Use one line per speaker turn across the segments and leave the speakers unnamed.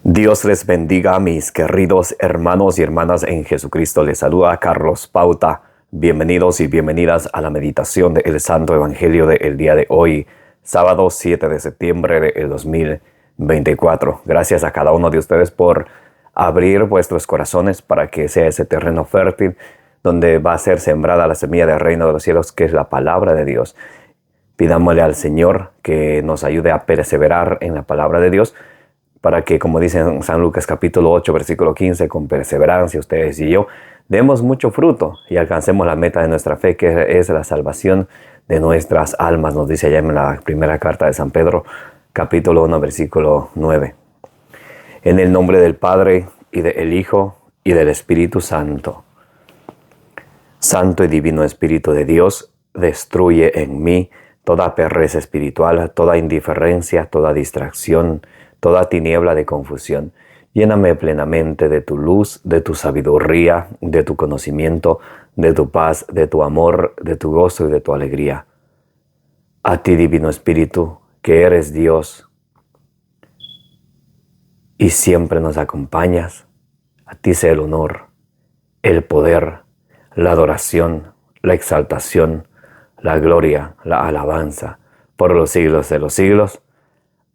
Dios les bendiga, mis queridos hermanos y hermanas en Jesucristo. Les saluda Carlos Pauta. Bienvenidos y bienvenidas a la meditación del Santo Evangelio del día de hoy, sábado 7 de septiembre del 2024. Gracias a cada uno de ustedes por abrir vuestros corazones para que sea ese terreno fértil donde va a ser sembrada la semilla del reino de los cielos, que es la palabra de Dios. Pidámosle al Señor que nos ayude a perseverar en la palabra de Dios, para que, como dice en San Lucas capítulo 8, versículo 15, con perseverancia ustedes y yo demos mucho fruto y alcancemos la meta de nuestra fe, que es la salvación de nuestras almas, nos dice allá en la primera carta de San Pedro, capítulo 1, versículo 9. En el nombre del Padre, y del Hijo, y del Espíritu Santo. Santo y divino Espíritu de Dios, destruye en mí toda pereza espiritual, toda indiferencia, toda distracción, toda tiniebla de confusión. Lléname plenamente de tu luz, de tu sabiduría, de tu conocimiento, de tu paz, de tu amor, de tu gozo y de tu alegría. A ti, Divino Espíritu, que eres Dios y siempre nos acompañas, a ti sea el honor, el poder, la adoración, la exaltación, la gloria, la alabanza, por los siglos de los siglos.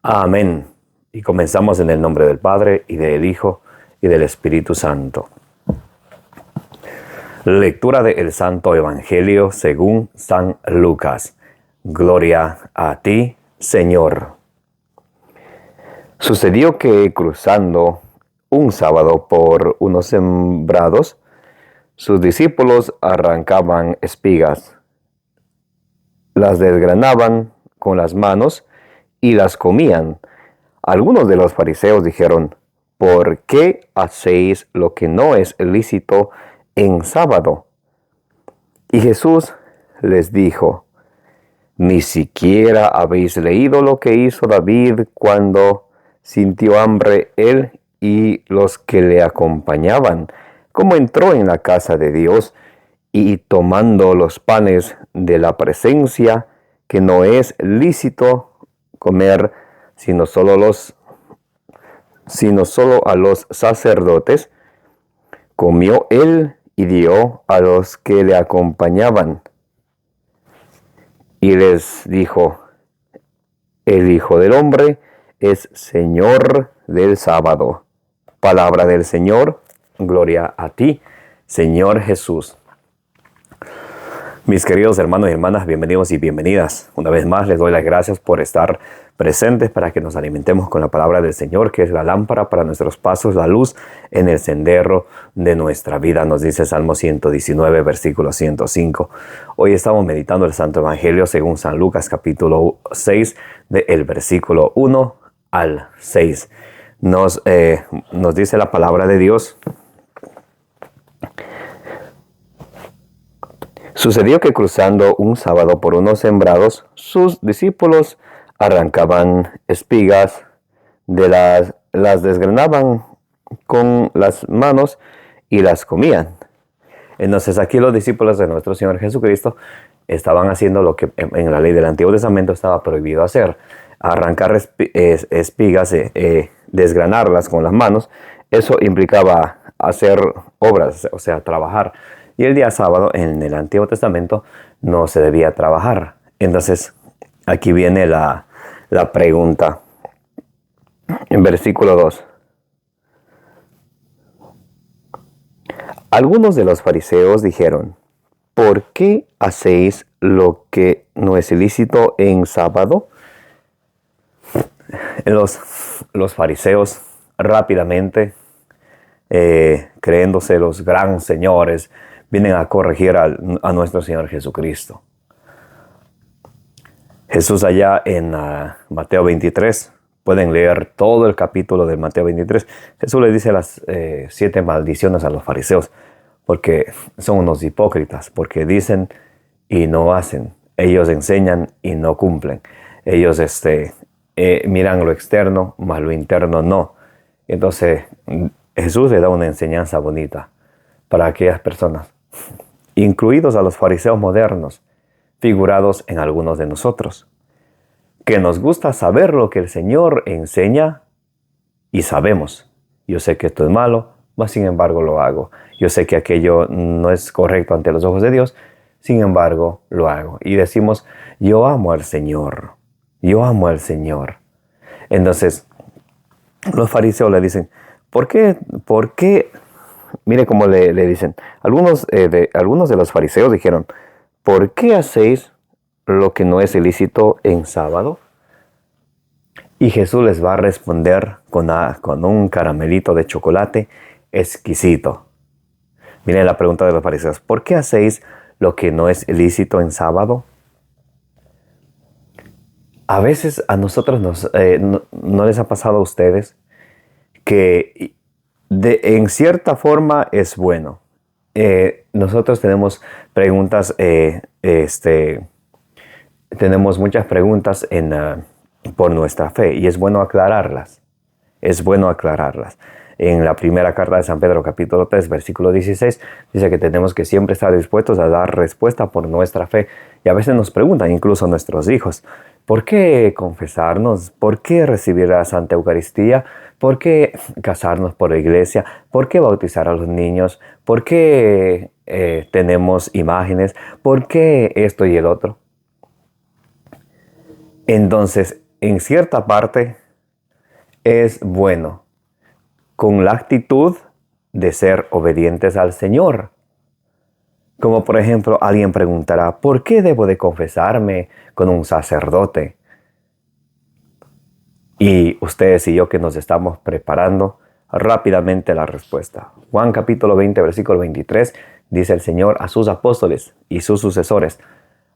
Amén. Y comenzamos en el nombre del Padre, y del Hijo, y del Espíritu Santo. Lectura del Santo Evangelio según San Lucas. Gloria a ti, Señor. Sucedió que, cruzando un sábado por unos sembrados, sus discípulos arrancaban espigas, las desgranaban con las manos y las comían. Algunos de los fariseos dijeron: ¿por qué hacéis lo que no es lícito en sábado? Y Jesús les dijo: ¿ni siquiera habéis leído lo que hizo David cuando sintió hambre él y los que le acompañaban? Cómo entró en la casa de Dios y, tomando los panes de la presencia, que no es lícito comer sino solo a los sacerdotes, comió él y dio a los que le acompañaban. Y les dijo: el Hijo del Hombre es Señor del sábado. Palabra del Señor. Gloria a ti, Señor Jesús. Mis queridos hermanos y hermanas, bienvenidos y bienvenidas. Una vez más les doy las gracias por estar presentes para que nos alimentemos con la palabra del Señor, que es la lámpara para nuestros pasos, la luz en el sendero de nuestra vida, nos dice Salmo 119, versículo 105. Hoy estamos meditando el Santo Evangelio según San Lucas, capítulo 6, del versículo 1 al 6. Nos dice la palabra de Dios: sucedió que, cruzando un sábado por unos sembrados, sus discípulos arrancaban espigas, las desgranaban con las manos y las comían. Entonces aquí los discípulos de nuestro Señor Jesucristo estaban haciendo lo que en la ley del Antiguo Testamento estaba prohibido hacer: arrancar espigas, desgranarlas con las manos. Eso implicaba hacer obras, o sea, trabajar. Y el día sábado en el Antiguo Testamento no se debía trabajar. Entonces aquí viene la pregunta. En versículo 2. Algunos de los fariseos dijeron: ¿por qué hacéis lo que no es ilícito en sábado? Los fariseos rápidamente, creyéndose los gran señores, vienen a corregir a nuestro Señor Jesucristo. Jesús allá en Mateo 23, pueden leer todo el capítulo de Mateo 23. Jesús le dice las 7 maldiciones a los fariseos, porque son unos hipócritas, porque dicen y no hacen. Ellos enseñan y no cumplen. Ellos miran lo externo, mas lo interno no. Entonces Jesús le da una enseñanza bonita para aquellas personas, incluidos a los fariseos modernos, figurados en algunos de nosotros, que nos gusta saber lo que el Señor enseña, y sabemos, yo sé que esto es malo, mas sin embargo lo hago. Yo sé que aquello no es correcto ante los ojos de Dios, sin embargo lo hago. Y decimos, yo amo al Señor, yo amo al Señor. Entonces, los fariseos le dicen, ¿por qué? ¿Por qué? Mire cómo le dicen. Algunos de los fariseos dijeron, ¿por qué hacéis lo que no es ilícito en sábado? Y Jesús les va a responder con un caramelito de chocolate exquisito. Miren la pregunta de los fariseos, ¿por qué hacéis lo que no es ilícito en sábado? A veces a nosotros no les ha pasado a ustedes que en cierta forma es bueno. Nosotros tenemos preguntas, tenemos muchas preguntas por nuestra fe y es bueno aclararlas. Es bueno aclararlas. En la primera carta de San Pedro, capítulo 3, versículo 16, dice que tenemos que siempre estar dispuestos a dar respuesta por nuestra fe. Y a veces nos preguntan, incluso nuestros hijos, ¿por qué confesarnos? ¿Por qué recibir la Santa Eucaristía? ¿Por qué casarnos por la iglesia? ¿Por qué bautizar a los niños? ¿Por qué tenemos imágenes? ¿Por qué esto y el otro? Entonces, en cierta parte, es bueno, con la actitud de ser obedientes al Señor. Como por ejemplo, alguien preguntará, ¿por qué debo de confesarme con un sacerdote? Y ustedes y yo que nos estamos preparando, rápidamente la respuesta. Juan capítulo 20, versículo 23, dice el Señor a sus apóstoles y sus sucesores,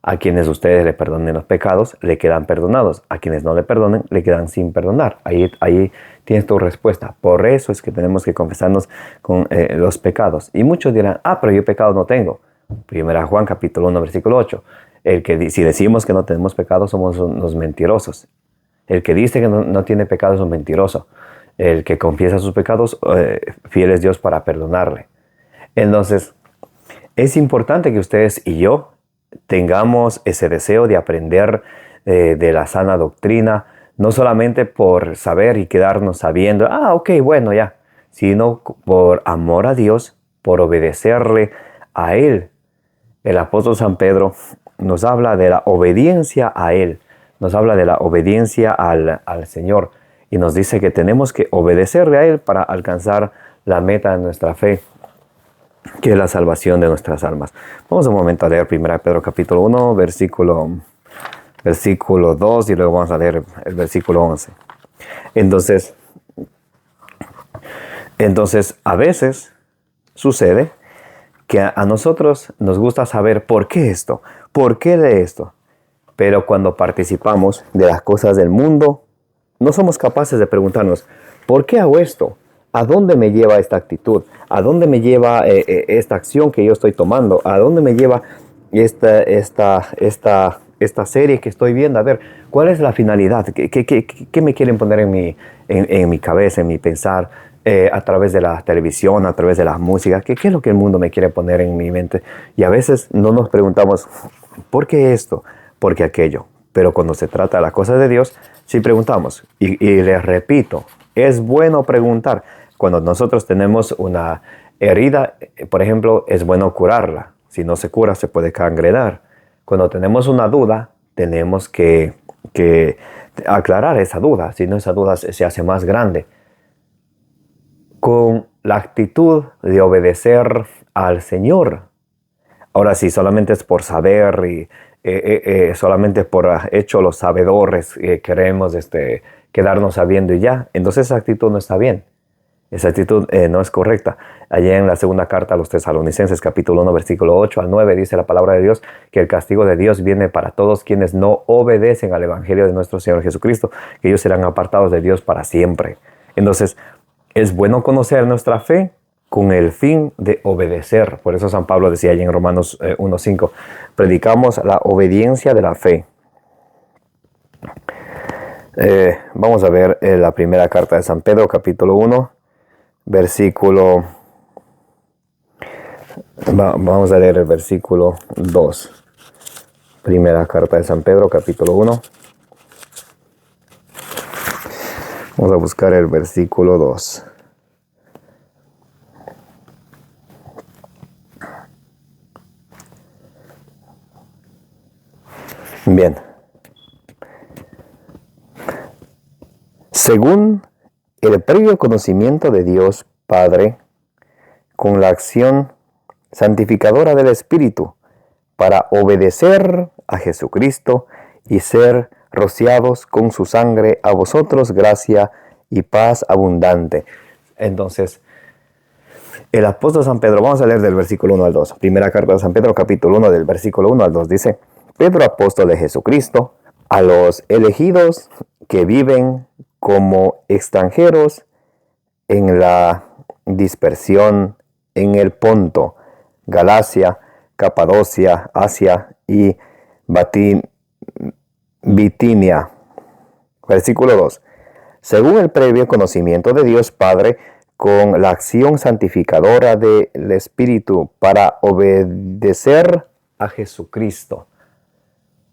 a quienes ustedes le perdonen los pecados, le quedan perdonados. A quienes no le perdonen, le quedan sin perdonar. Ahí tienes tu respuesta. Por eso es que tenemos que confesarnos con los pecados. Y muchos dirán, pero yo pecado no tengo. Primera Juan capítulo 1, versículo 8. Si decimos que no tenemos pecado, somos unos mentirosos. El que dice que no tiene pecado es un mentiroso. El que confiesa sus pecados, fiel es Dios para perdonarle. Entonces, es importante que ustedes y yo tengamos ese deseo de aprender de la sana doctrina, no solamente por saber y quedarnos sabiendo, ok, bueno, ya, sino por amor a Dios, por obedecerle a Él. El apóstol San Pedro nos habla de la obediencia a Él, nos habla de la obediencia al Señor y nos dice que tenemos que obedecerle a Él para alcanzar la meta de nuestra fe, que es la salvación de nuestras almas. Vamos un momento a leer 1 Pedro capítulo 1, versículo 2 y luego vamos a leer el versículo 11. Entonces a veces sucede que a nosotros nos gusta saber por qué esto, por qué de esto. Pero cuando participamos de las cosas del mundo, no somos capaces de preguntarnos, ¿por qué hago esto? ¿A dónde me lleva esta actitud? ¿A dónde me lleva esta acción que yo estoy tomando? ¿A dónde me lleva esta serie que estoy viendo? A ver, ¿cuál es la finalidad? ¿Qué me quieren poner en mi cabeza, en mi pensar, a través de la televisión, a través de la música? ¿Qué es lo que el mundo me quiere poner en mi mente? Y a veces no nos preguntamos, ¿por qué esto? ¿Por qué aquello? Pero cuando se trata de las cosas de Dios, sí preguntamos. Y les repito, es bueno preguntar. Cuando nosotros tenemos una herida, por ejemplo, es bueno curarla. Si no se cura, se puede cangrenar. Cuando tenemos una duda, tenemos que aclarar esa duda. Si no, esa duda se hace más grande. Con la actitud de obedecer al Señor. Ahora, si solamente es por saber y solamente por hecho los sabedores queremos quedarnos sabiendo y ya, entonces esa actitud no está bien. Esa actitud no es correcta. Allí en la segunda carta a los Tesalonicenses, capítulo 1, versículo 8 al 9, dice la palabra de Dios que el castigo de Dios viene para todos quienes no obedecen al evangelio de nuestro Señor Jesucristo, que ellos serán apartados de Dios para siempre. Entonces, es bueno conocer nuestra fe con el fin de obedecer. Por eso San Pablo decía allí en Romanos 1:5, predicamos la obediencia de la fe. Vamos a ver la primera carta de San Pedro, capítulo 1, versículo... Vamos a leer el versículo 2. Primera carta de San Pedro, capítulo 1. Vamos a buscar el versículo 2. Bien. Según el previo conocimiento de Dios Padre, con la acción santificadora del Espíritu, para obedecer a Jesucristo y ser rociados con su sangre, a vosotros gracia y paz abundante. Entonces, el apóstol San Pedro, vamos a leer del versículo 1 al 2. Primera carta de San Pedro, capítulo 1, del versículo 1 al 2, dice: Pedro, apóstol de Jesucristo, a los elegidos que viven como extranjeros en la dispersión en el Ponto, Galacia, Capadocia, Asia y Bitinia. Versículo 2. Según el previo conocimiento de Dios Padre, con la acción santificadora del Espíritu, para obedecer a Jesucristo.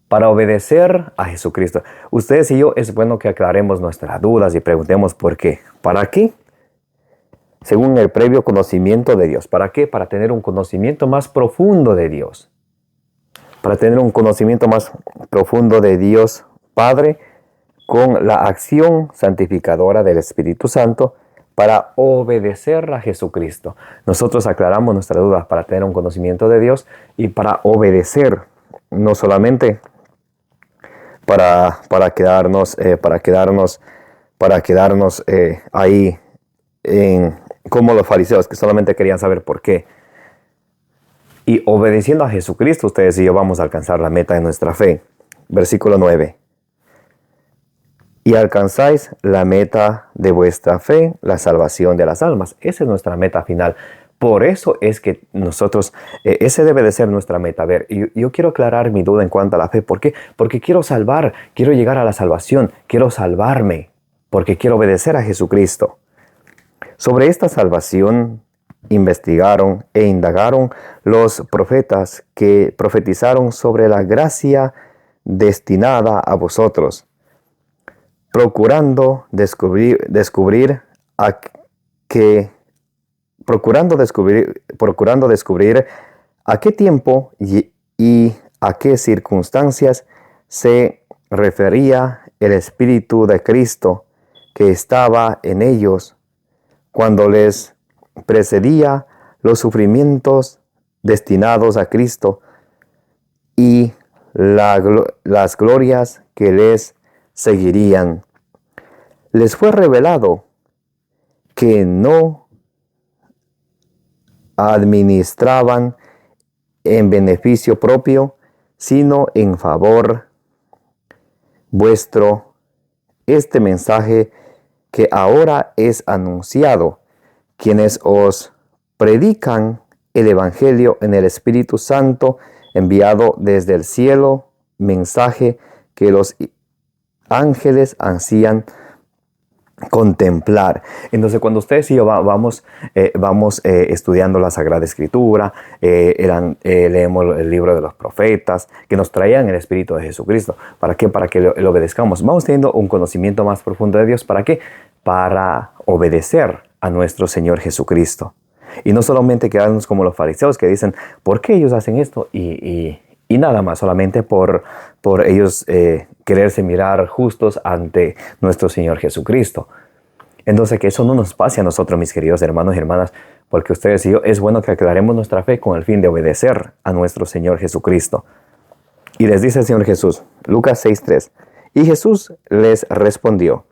Para obedecer a Jesucristo. Ustedes y yo, es bueno que aclaremos nuestras dudas y preguntemos por qué. ¿Para qué? Según el previo conocimiento de Dios. ¿Para qué? Para tener un conocimiento más profundo de Dios. Para tener un conocimiento más profundo de Dios Padre, con la acción santificadora del Espíritu Santo, para obedecer a Jesucristo. Nosotros aclaramos nuestras dudas para tener un conocimiento de Dios y para obedecer, no solamente para quedarnos ahí como los fariseos, que solamente querían saber por qué. Y obedeciendo a Jesucristo, ustedes y yo vamos a alcanzar la meta de nuestra fe. Versículo 9. Y alcanzáis la meta de vuestra fe, la salvación de las almas. Esa es nuestra meta final. Por eso es que nosotros, ese debe de ser nuestra meta. A ver, yo quiero aclarar mi duda en cuanto a la fe. ¿Por qué? Porque quiero llegar a la salvación, quiero salvarme, porque quiero obedecer a Jesucristo. Sobre esta salvación investigaron e indagaron los profetas que profetizaron sobre la gracia destinada a vosotros, procurando descubrir a qué tiempo y a qué circunstancias se refería el Espíritu de Cristo que estaba en ellos cuando les precedía los sufrimientos destinados a Cristo y las glorias que les seguirían. Les fue revelado que no administraban en beneficio propio, sino en favor vuestro, este mensaje que ahora es anunciado, quienes os predican el Evangelio en el Espíritu Santo, enviado desde el cielo, mensaje que los ángeles ansían contemplar. Entonces, cuando ustedes y yo vamos estudiando la Sagrada Escritura, leemos el libro de los profetas que nos traían el Espíritu de Jesucristo. ¿Para qué? Para que lo obedezcamos. Vamos teniendo un conocimiento más profundo de Dios. ¿Para qué? Para obedecer a nuestro Señor Jesucristo. Y no solamente quedarnos como los fariseos que dicen, ¿por qué ellos hacen esto? Y nada más, solamente por ellos quererse mirar justos ante nuestro Señor Jesucristo. Entonces, que eso no nos pase a nosotros, mis queridos hermanos y hermanas, porque ustedes y yo, es bueno que aclaremos nuestra fe con el fin de obedecer a nuestro Señor Jesucristo. Y les dice el Señor Jesús, Lucas 6:3, y Jesús les respondió,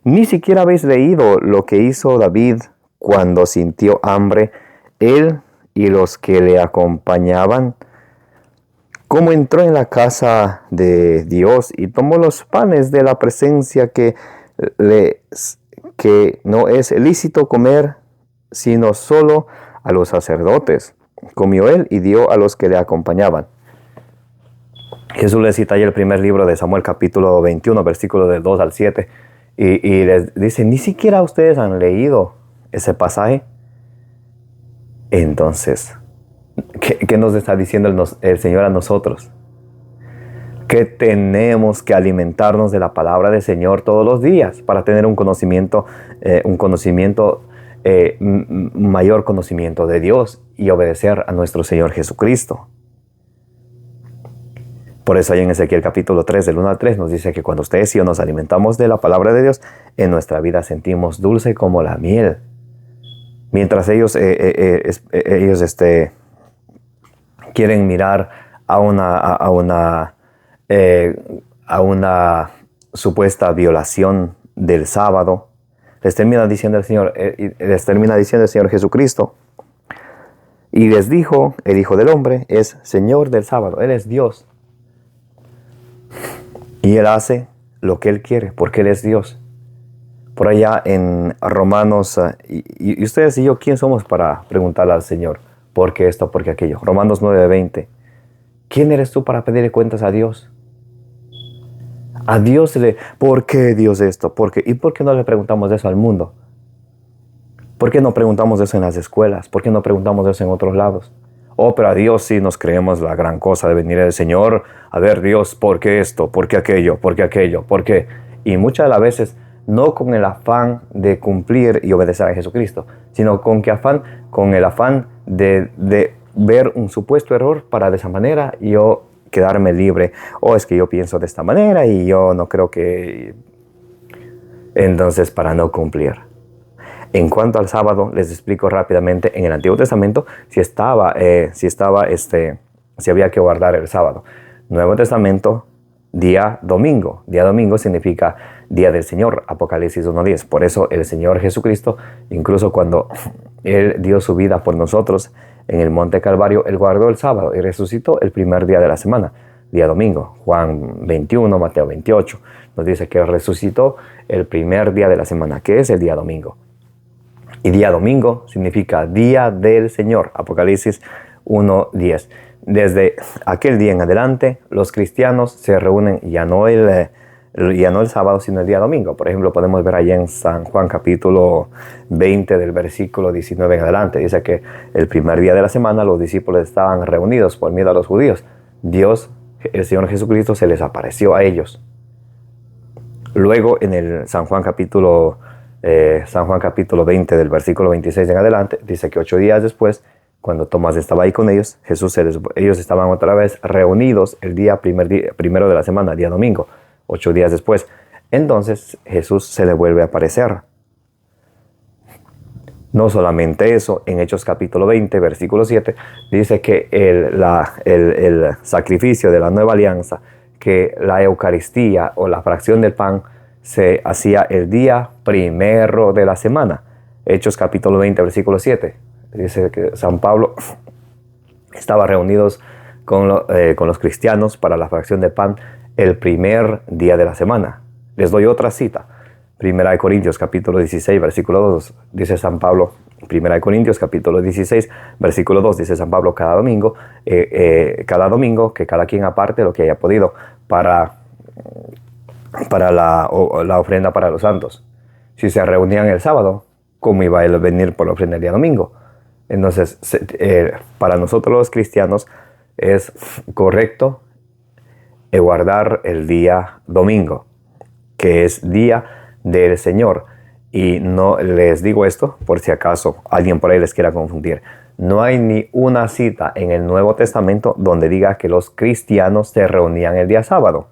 ¿ni siquiera habéis leído lo que hizo David cuando sintió hambre, él y los que le acompañaban? Cómo entró en la casa de Dios y tomó los panes de la presencia que no es lícito comer, sino solo a los sacerdotes. Comió él y dio a los que le acompañaban. Jesús le cita ahí el primer libro de Samuel, capítulo 21, versículos del 2 al 7. Y les dice, ni siquiera ustedes han leído ese pasaje. Entonces, ¿qué nos está diciendo el Señor a nosotros? que tenemos que alimentarnos de la palabra del Señor todos los días para tener un mayor conocimiento de Dios y obedecer a nuestro Señor Jesucristo. Por eso ahí en Ezequiel capítulo 3, del 1 al 3, nos dice que cuando ustedes y yo nos alimentamos de la palabra de Dios, en nuestra vida sentimos dulce como la miel. Mientras ellos quieren mirar a una supuesta violación del sábado, les termina diciendo el Señor Jesucristo, y les dijo: el Hijo del Hombre es Señor del sábado, Él es Dios. Y Él hace lo que Él quiere, porque Él es Dios. Por allá en Romanos, y ustedes y yo, ¿quién somos para preguntarle al Señor por qué esto, por qué aquello? Romanos 9:20. ¿Quién eres tú para pedirle cuentas a Dios? A Dios ¿por qué Dios esto? ¿Por qué? ¿Y por qué no le preguntamos eso al mundo? ¿Por qué no preguntamos eso en las escuelas? ¿Por qué no preguntamos eso en otros lados? Oh, pero a Dios sí nos creemos la gran cosa de venir del Señor. A ver, Dios, ¿por qué esto? ¿Por qué aquello? ¿Por qué aquello? ¿Por qué? Y muchas de las veces no con el afán de cumplir y obedecer a Jesucristo, sino con el afán de ver un supuesto error para de esa manera yo quedarme libre. O es que yo pienso de esta manera y yo no creo que... Entonces, para no cumplir. En cuanto al sábado, les explico rápidamente. En el Antiguo Testamento si había que guardar el sábado. Nuevo Testamento, día domingo. Día domingo significa día del Señor, Apocalipsis 1:10. Por eso el Señor Jesucristo, incluso cuando Él dio su vida por nosotros en el Monte Calvario, Él guardó el sábado y resucitó el primer día de la semana, día domingo. Juan 21, Mateo 28, nos dice que Él resucitó el primer día de la semana, que es el día domingo. Y día domingo significa día del Señor, Apocalipsis 1:10. Desde aquel día en adelante, los cristianos se reúnen ya no el sábado, sino el día domingo. Por ejemplo, podemos ver allá en San Juan capítulo 20 del versículo 19 en adelante. Dice que el primer día de la semana los discípulos estaban reunidos por miedo a los judíos. Dios, el Señor Jesucristo, se les apareció a ellos. Luego en el San Juan capítulo 20 del versículo 26 en adelante, dice que 8 días después, cuando Tomás estaba ahí con ellos, ellos estaban otra vez reunidos el primero de la semana, día domingo, 8 días después. Entonces Jesús se le vuelve a aparecer. No solamente eso, en Hechos capítulo 20, versículo 7, dice que el sacrificio de la nueva alianza, que la Eucaristía o la fracción del pan se hacía el día primero de la semana. Hechos capítulo 20, versículo 7. Dice que San Pablo estaba reunidos con los cristianos para la fracción de pan el primer día de la semana. Les doy otra cita. 1 Corintios capítulo 16, versículo 2. Dice San Pablo, 1 Corintios capítulo 16, versículo 2. Dice San Pablo, cada domingo, que cada quien aparte lo que haya podido para la ofrenda para los santos. Si se reunían el sábado, ¿cómo iba a él venir por la ofrenda el día domingo? Entonces, para nosotros los cristianos es correcto guardar el día domingo, que es día del Señor. Y no les digo esto por si acaso alguien por ahí les quiera confundir. No hay ni una cita en el Nuevo Testamento donde diga que los cristianos se reunían el día sábado.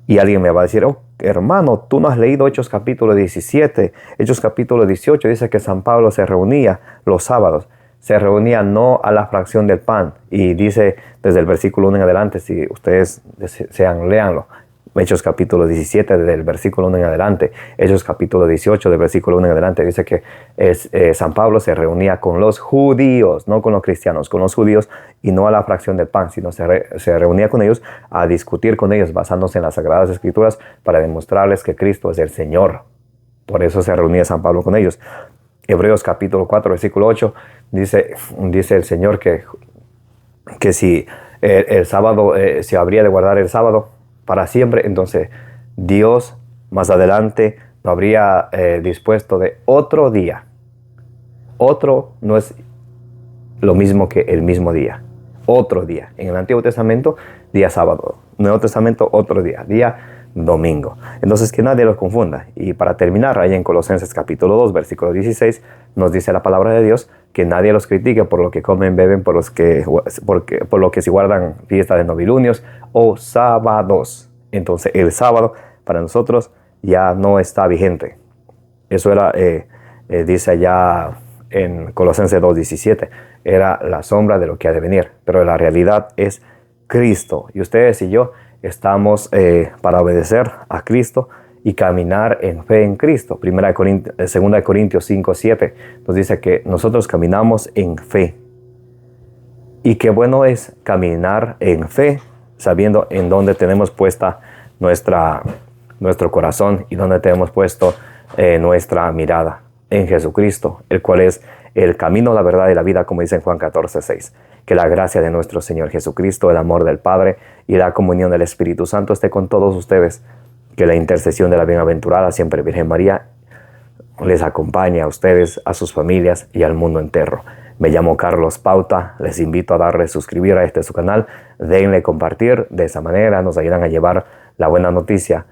Y alguien me va a decir: oh, hermano, tú no has leído Hechos capítulo 17, Hechos capítulo 18, dice que San Pablo se reunía los sábados. Se reunía no a la fracción del pan. Y dice desde el versículo 1 en adelante, si ustedes desean, léanlo. Hechos capítulo 17 del versículo 1 en adelante. Hechos capítulo 18 del versículo 1 en adelante. Dice que San Pablo se reunía con los judíos, no con los cristianos, con los judíos, y no a la fracción del pan, sino se reunía con ellos a discutir con ellos basándose en las Sagradas Escrituras para demostrarles que Cristo es el Señor. Por eso se reunía San Pablo con ellos. Hebreos capítulo 4 versículo 8 dice el Señor que si el sábado se habría de guardar el sábado para siempre, entonces Dios más adelante lo habría dispuesto de otro día. Otro no es lo mismo que el mismo día. Otro día. En el Antiguo Testamento, día sábado. Nuevo Testamento otro día, día domingo. Entonces que nadie los confunda. Y para terminar, ahí en Colosenses capítulo 2, versículo 16, nos dice la palabra de Dios que nadie los critique por lo que comen, beben, por lo que se guardan fiestas de novilunios o sábados. Entonces el sábado para nosotros ya no está vigente. Eso era, dice allá en Colosenses 2:17, era la sombra de lo que ha de venir, pero la realidad es Cristo. Y ustedes y yo estamos para obedecer a Cristo y caminar en fe en Cristo. 2 Corintios 5:7 nos dice que nosotros caminamos en fe. Y qué bueno es caminar en fe, sabiendo en dónde tenemos puesta nuestro corazón y dónde tenemos puesto nuestra mirada, en Jesucristo, el cual es el camino, la verdad y la vida, como dice en Juan 14:6. Que la gracia de nuestro Señor Jesucristo, el amor del Padre y la comunión del Espíritu Santo esté con todos ustedes. Que la intercesión de la bienaventurada siempre Virgen María les acompañe a ustedes, a sus familias y al mundo entero. Me llamo Carlos Pauta, les invito a darle suscribir a su canal, denle compartir, de esa manera nos ayudan a llevar la buena noticia,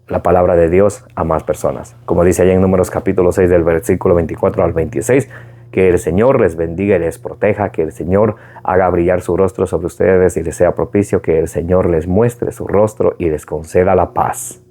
la palabra de Dios a más personas. Como dice allá en Números capítulo 6 del versículo 24 al 26, que el Señor les bendiga y les proteja, que el Señor haga brillar su rostro sobre ustedes y les sea propicio, que el Señor les muestre su rostro y les conceda la paz.